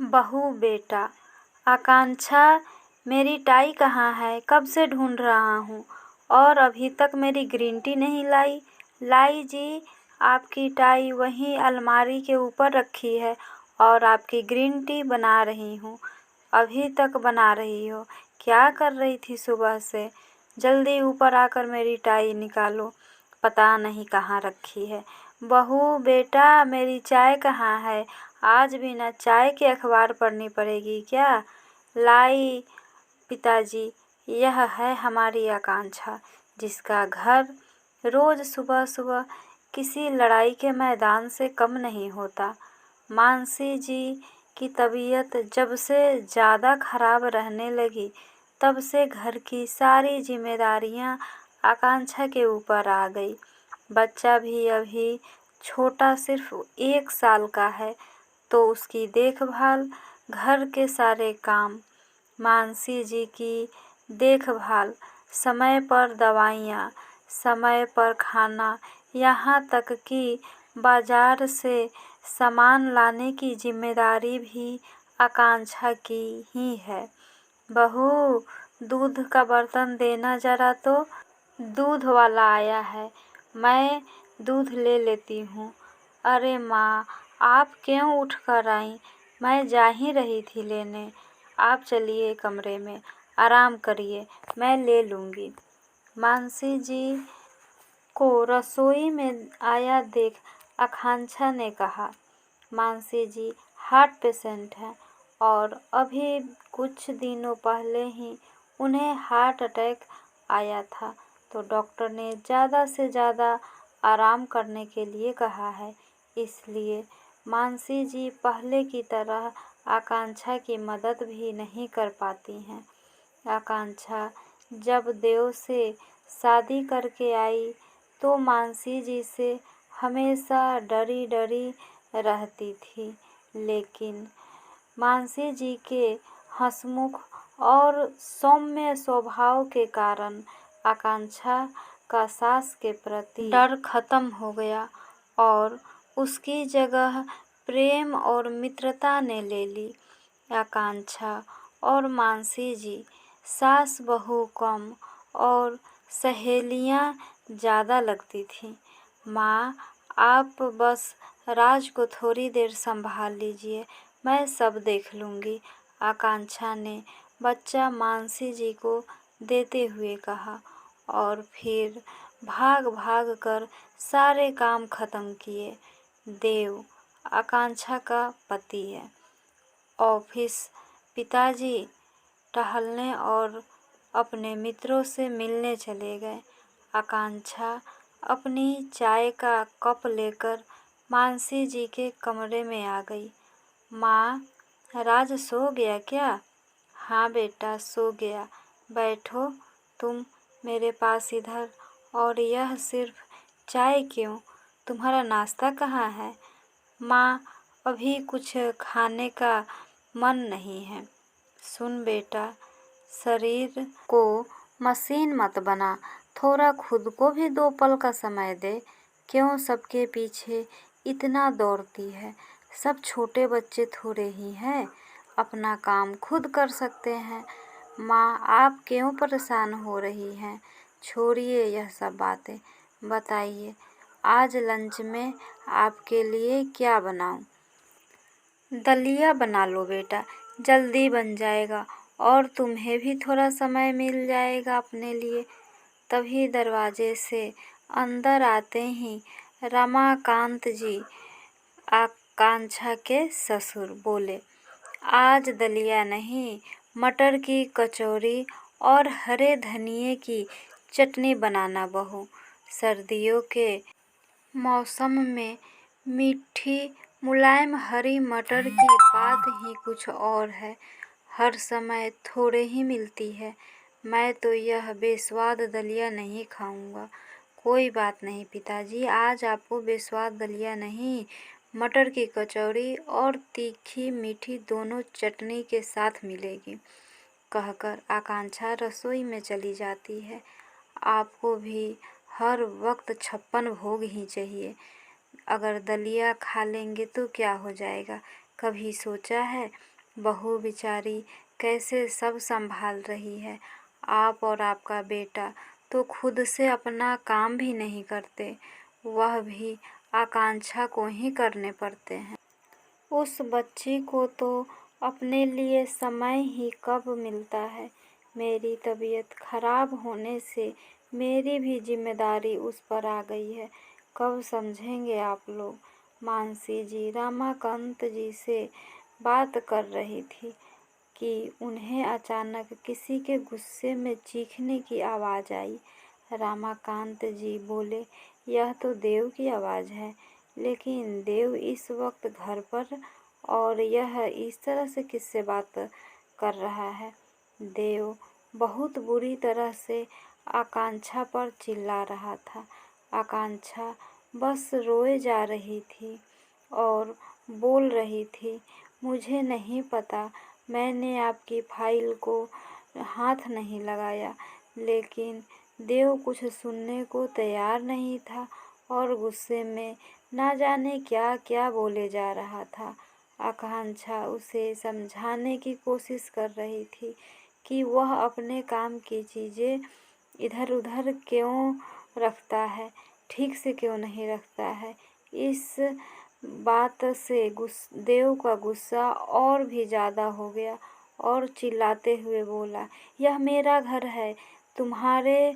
बहू बेटा, आकांक्षा मेरी टाई कहाँ है? कब से ढूंढ रहा हूँ और अभी तक मेरी ग्रीन टी नहीं लाई। लाई जी, आपकी टाई वहीं अलमारी के ऊपर रखी है और आपकी ग्रीन टी बना रही हूँ। अभी तक बना रही हो? क्या कर रही थी सुबह से? जल्दी ऊपर आकर मेरी टाई निकालो, पता नहीं कहाँ रखी है। बहू बेटा, मेरी चाय कहाँ है? आज बिना चाय के अखबार पढ़नी पड़ेगी क्या? लाई पिताजी, यह है हमारी आकांक्षा, जिसका घर रोज सुबह सुबह किसी लड़ाई के मैदान से कम नहीं होता। मानसी जी की तबीयत जब से ज़्यादा खराब रहने लगी, तब से घर की सारी जिम्मेदारियां आकांक्षा के ऊपर आ गई। बच्चा भी अभी छोटा, सिर्फ 1 साल का है, तो उसकी देखभाल, घर के सारे काम, मानसी जी की देखभाल, समय पर दवाइयाँ, समय पर खाना, यहाँ तक कि बाजार से सामान लाने की जिम्मेदारी भी आकांक्षा की ही है। बहू, दूध का बर्तन देना जरा तो। दूध वाला आया है, मैं दूध ले लेती हूँ। अरे माँ, आप क्यों उठ कर आईं? मैं जा ही रही थी लेने। आप चलिए कमरे में, आराम करिए, मैं ले लूँगी। मानसी जी को रसोई में आया देख आकांक्षा ने कहा, मानसी जी हार्ट पेशेंट हैं और अभी कुछ दिनों पहले ही उन्हें हार्ट अटैक आया था, तो डॉक्टर ने ज़्यादा से ज़्यादा आराम करने के लिए कहा है। इसलिए मानसी जी पहले की तरह आकांक्षा की मदद भी नहीं कर पाती हैं। आकांक्षा जब देव से शादी करके आई, तो मानसी जी से हमेशा डरी डरी रहती थी, लेकिन मानसी जी के हंसमुख और सौम्य स्वभाव के कारण आकांक्षा का सास के प्रति डर खत्म हो गया और उसकी जगह प्रेम और मित्रता ने ले ली। आकांक्षा और मानसी जी सास बहू कम और सहेलियां ज़्यादा लगती थीं। माँ, आप बस राज को थोड़ी देर संभाल लीजिए, मैं सब देख लूँगी, आकांक्षा ने बच्चा मानसी जी को देते हुए कहा और फिर भाग भाग कर सारे काम खत्म किए। देव आकांक्षा का पति है। ऑफिस पिताजी टहलने और अपने मित्रों से मिलने चले गए। आकांक्षा अपनी चाय का कप लेकर मानसी जी के कमरे में आ गई। माँ, राज सो गया क्या? हाँ बेटा, सो गया। बैठो तुम मेरे पास इधर। और यह सिर्फ चाय क्यों? तुम्हारा नाश्ता कहाँ है? माँ, अभी कुछ खाने का मन नहीं है। सुन बेटा, शरीर को मशीन मत बना, थोड़ा खुद को भी 2 पल का समय दे। क्यों सबके पीछे इतना दौड़ती है? सब छोटे बच्चे थोड़े ही हैं, अपना काम खुद कर सकते हैं। माँ, आप क्यों परेशान हो रही हैं? छोड़िए यह सब बातें, बताइए आज लंच में आपके लिए क्या बनाऊं? दलिया बना लो बेटा, जल्दी बन जाएगा और तुम्हें भी थोड़ा समय मिल जाएगा अपने लिए। तभी दरवाजे से अंदर आते ही रमाकांत जी, आकांक्षा के ससुर, बोले, आज दलिया नहीं, मटर की कचौरी और हरे धनिये की चटनी बनाना बहू। सर्दियों के मौसम में मीठी मुलायम हरी मटर की बात ही कुछ और है, हर समय थोड़े ही मिलती है। मैं तो यह बेस्वाद दलिया नहीं खाऊंगा। कोई बात नहीं पिताजी, आज आपको बेस्वाद दलिया नहीं, मटर की कचौरी और तीखी मीठी दोनों चटनी के साथ मिलेगी, कहकर आकांक्षा रसोई में चली जाती है। आपको भी हर वक्त 56 भोग ही चाहिए। अगर दलिया खा लेंगे तो क्या हो जाएगा? कभी सोचा है बहू बेचारी कैसे सब संभाल रही है। आप और आपका बेटा तो खुद से अपना काम भी नहीं करते, वह भी आकांक्षा को ही करने पड़ते हैं। उस बच्ची को तो अपने लिए समय ही कब मिलता है। मेरी तबीयत खराब होने से मेरी भी जिम्मेदारी उस पर आ गई है। कब समझेंगे आप लोग। मानसी जी रमाकांत जी से बात कर रही थी कि उन्हें अचानक किसी के गुस्से में चीखने की आवाज़ आई। रमाकांत जी बोले, यह तो देव की आवाज़ है, लेकिन देव इस वक्त घर पर और यह इस तरह से किससे बात कर रहा है। देव बहुत बुरी तरह से आकांक्षा पर चिल्ला रहा था। आकांक्षा बस रोए जा रही थी और बोल रही थी, मुझे नहीं पता, मैंने आपकी फाइल को हाथ नहीं लगाया। लेकिन देव कुछ सुनने को तैयार नहीं था और गुस्से में ना जाने क्या क्या बोले जा रहा था। आकांक्षा उसे समझाने की कोशिश कर रही थी कि वह अपने काम की चीज़ें इधर उधर क्यों रखता है, ठीक से क्यों नहीं रखता है। इस बात से देव का गुस्सा और भी ज़्यादा हो गया और चिल्लाते हुए बोला, यह मेरा घर है, तुम्हारे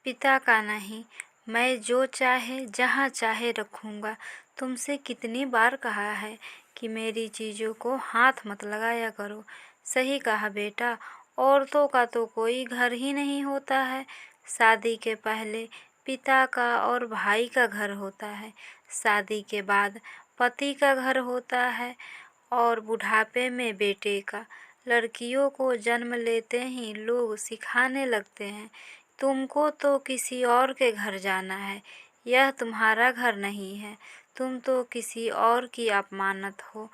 पिता का नहीं। मैं जो चाहे जहाँ चाहे रखूँगा। तुमसे कितनी बार कहा है कि मेरी चीज़ों को हाथ मत लगाया करो। सही कहा बेटा, औरतों का तो कोई घर ही नहीं होता है। शादी के पहले पिता का और भाई का घर होता है, शादी के बाद पति का घर होता है और बुढ़ापे में बेटे का। लड़कियों को जन्म लेते ही लोग सिखाने लगते हैं, तुमको तो किसी और के घर जाना है, यह तुम्हारा घर नहीं है, तुम तो किसी और की अपमानत हो।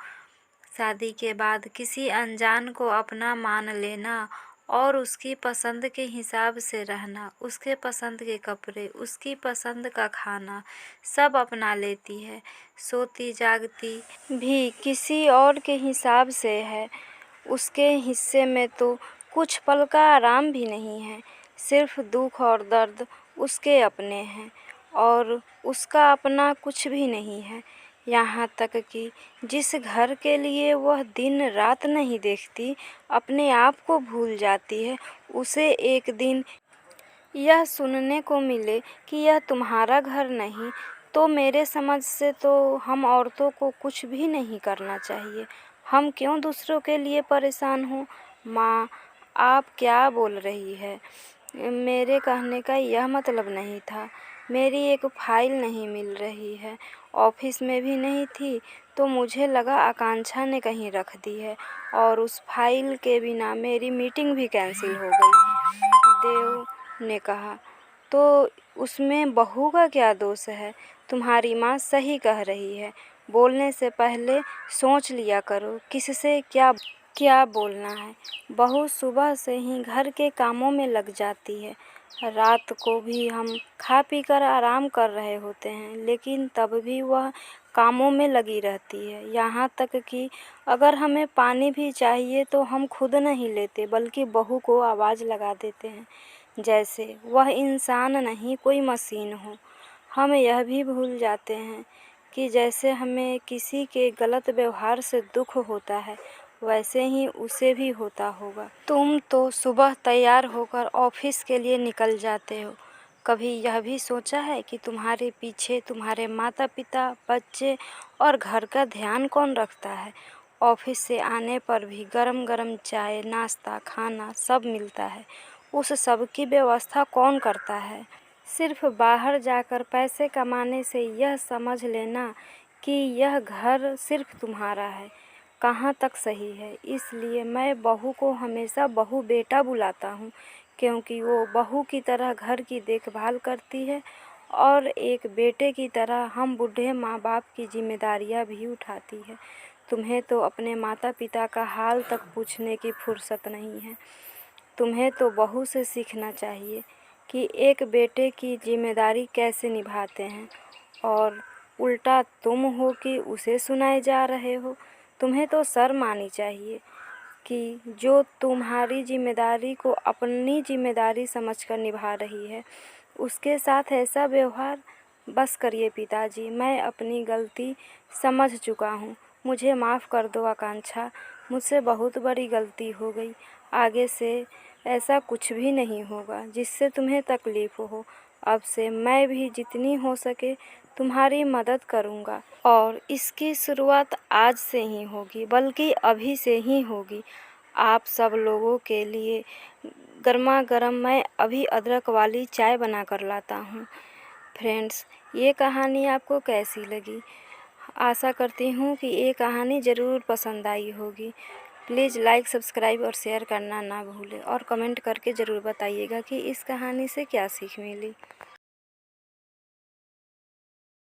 शादी के बाद किसी अनजान को अपना मान लेना और उसकी पसंद के हिसाब से रहना, उसके पसंद के कपड़े, उसकी पसंद का खाना सब अपना लेती है। सोती जागती भी किसी और के हिसाब से है। उसके हिस्से में तो कुछ पल का आराम भी नहीं है, सिर्फ दुख और दर्द उसके अपने हैं और उसका अपना कुछ भी नहीं है। यहाँ तक कि जिस घर के लिए वह दिन रात नहीं देखती, अपने आप को भूल जाती है, उसे एक दिन यह सुनने को मिले कि यह तुम्हारा घर नहीं, तो मेरे समझ से तो हम औरतों को कुछ भी नहीं करना चाहिए। हम क्यों दूसरों के लिए परेशान हों। माँ, आप क्या बोल रही है। मेरे कहने का यह मतलब नहीं था। मेरी एक फाइल नहीं मिल रही है, ऑफिस में भी नहीं थी, तो मुझे लगा आकांक्षा ने कहीं रख दी है और उस फाइल के बिना मेरी मीटिंग भी कैंसिल हो गई। देव ने कहा, तो उसमें बहू का क्या दोष है। तुम्हारी माँ सही कह रही है, बोलने से पहले सोच लिया करो किससे क्या क्या बोलना है। बहू सुबह से ही घर के कामों में लग जाती है, रात को भी हम खा पी कर आराम कर रहे होते हैं, लेकिन तब भी वह कामों में लगी रहती है। यहाँ तक कि अगर हमें पानी भी चाहिए तो हम खुद नहीं लेते, बल्कि बहू को आवाज़ लगा देते हैं, जैसे वह इंसान नहीं कोई मशीन हो। हम यह भी भूल जाते हैं कि जैसे हमें किसी के गलत व्यवहार से दुख होता है, वैसे ही उसे भी होता होगा। तुम तो सुबह तैयार होकर ऑफिस के लिए निकल जाते हो, कभी यह भी सोचा है कि तुम्हारे पीछे तुम्हारे माता पिता, बच्चे और घर का ध्यान कौन रखता है। ऑफिस से आने पर भी गरम गरम चाय, नाश्ता, खाना सब मिलता है, उस सब की व्यवस्था कौन करता है। सिर्फ बाहर जाकर पैसे कमाने से यह समझ लेना कि यह घर सिर्फ तुम्हारा है, कहाँ तक सही है। इसलिए मैं बहू को हमेशा बहू बेटा बुलाता हूँ, क्योंकि वो बहू की तरह घर की देखभाल करती है और एक बेटे की तरह हम बूढ़े माँ बाप की जिम्मेदारियाँ भी उठाती है। तुम्हें तो अपने माता पिता का हाल तक पूछने की फुर्सत नहीं है। तुम्हें तो बहू से सीखना चाहिए कि एक बेटे की जिम्मेदारी कैसे निभाते हैं, और उल्टा तुम हो कि उसे सुनाए जा रहे हो। तुम्हें तो शर्म आनी चाहिए कि जो तुम्हारी जिम्मेदारी को अपनी जिम्मेदारी समझकर निभा रही है, उसके साथ ऐसा व्यवहार। बस करिए पिताजी, मैं अपनी गलती समझ चुका हूँ। मुझे माफ़ कर दो आकांक्षा, मुझसे बहुत बड़ी गलती हो गई। आगे से ऐसा कुछ भी नहीं होगा जिससे तुम्हें तकलीफ़ हो। अब से मैं भी जितनी हो सके तुम्हारी मदद करूँगा और इसकी शुरुआत आज से ही होगी, बल्कि अभी से ही होगी। आप सब लोगों के लिए गर्मा गर्म मैं अभी अदरक वाली चाय बना कर लाता हूँ। फ्रेंड्स, ये कहानी आपको कैसी लगी? आशा करती हूँ कि ये कहानी ज़रूर पसंद आई होगी। प्लीज़ लाइक, सब्सक्राइब और शेयर करना ना भूलें और कमेंट करके ज़रूर बताइएगा कि इस कहानी से क्या सीख मिली।